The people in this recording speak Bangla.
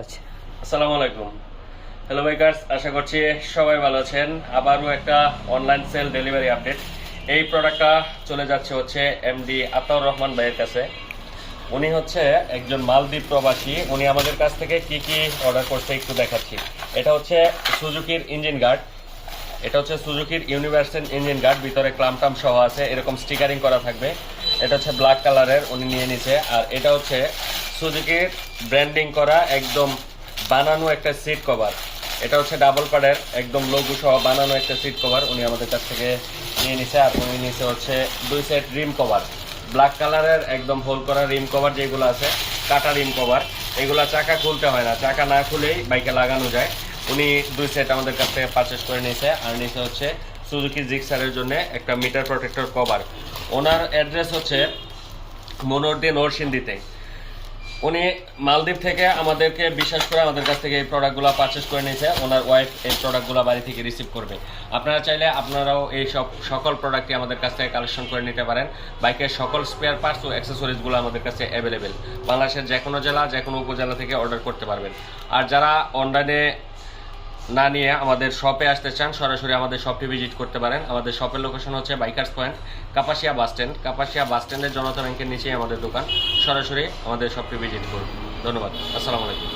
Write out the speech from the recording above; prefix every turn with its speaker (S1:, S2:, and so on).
S1: আচ্ছা।
S2: আসসালামু আলাইকুম। হ্যালো বাইকার্স, আশা করছি সবাই ভালো আছেন। আবারও একটা অনলাইন সেল ডেলিভারি আপডেট। এই প্রোডাক্টটা চলে যাচ্ছে হচ্ছে এমডি আতাউর রহমান ভাইয়ের কাছে। উনি হচ্ছে একজন মালদ্বীপ প্রবাসী। উনি আমাদের কাছ থেকে কি কি অর্ডার করছে একটু দেখাচ্ছি। এটা হচ্ছে সুজুকির ইঞ্জিন গার্ড। এটা হচ্ছে সুজুকির ইউনিভার্সাল ইঞ্জিন গার্ড, ভিতরে ক্লামটাম সহ আছে, এরকম স্টিকারিং করা থাকবে। এটা হচ্ছে ব্ল্যাক কালারের, উনি নিয়ে নিছে। আর এটা হচ্ছে সুজুকির ব্র্যান্ডিং করা একদম বানানো একটা সিট কভার। এটা হচ্ছে ডাবল পার্টের একদম লোগো সহ বানানো একটা সিট কভার, উনি আমাদের কাছ থেকে নিয়ে নিছে। আর উনি নিছে হচ্ছে 2 সেট রিম কভার, ব্ল্যাক কালারের একদম হোল করা রিম কভার যেগুলো আছে, কাটা রিম কভার। এগুলা চাকা খুলতে হয় না, চাকা না খুলেই বাইকে লাগানো যায়। উনি 2 সেট আমাদের কাছ থেকে পারচেস করে নিয়েছে। আর নিচে হচ্ছে সুজুকি জিক্সারের জন্য একটা মিটার প্রোটেক্টর কভার। ওনার অ্যাড্রেস হচ্ছে মনোহরদী নরসিংদীতে। উনি মালদ্বীপ থেকে আমাদেরকে বিশ্বাস করে আমাদের কাছ থেকে এই প্রোডাক্টগুলো পারচেস করে নিয়েছে। ওনার ওয়াইফ এই প্রোডাক্টগুলো বাড়ি থেকে রিসিভ করবে। আপনারা চাইলে আপনারাও এই সকল প্রোডাক্টই আমাদের কাছ থেকে কালেকশন করে নিতে পারেন। বাইকের সকল স্পেয়ার পার্টস ও অ্যাক্সেসরিজগুলো আমাদের কাছে অ্যাভেলেবেল। বাংলাদেশের যে কোনো জেলা, যে কোনো উপজেলা থেকে অর্ডার করতে পারবেন। আর যারা অনলাইনে না নিয়ে আমাদের শপে আসতে চান, সরাসরি আমাদের শপটি ভিজিট করতে পারেন। আমাদের শপের লোকেশন হচ্ছে bikers point, Kapasia bus stand. Kapasia bus স্ট্যান্ডের জনতা ব্যাংকের নিচেই আমাদের দোকান। সরাসরি আমাদের শপটি ভিজিট করুন। ধন্যবাদ। আসসালামু আলাইকুম।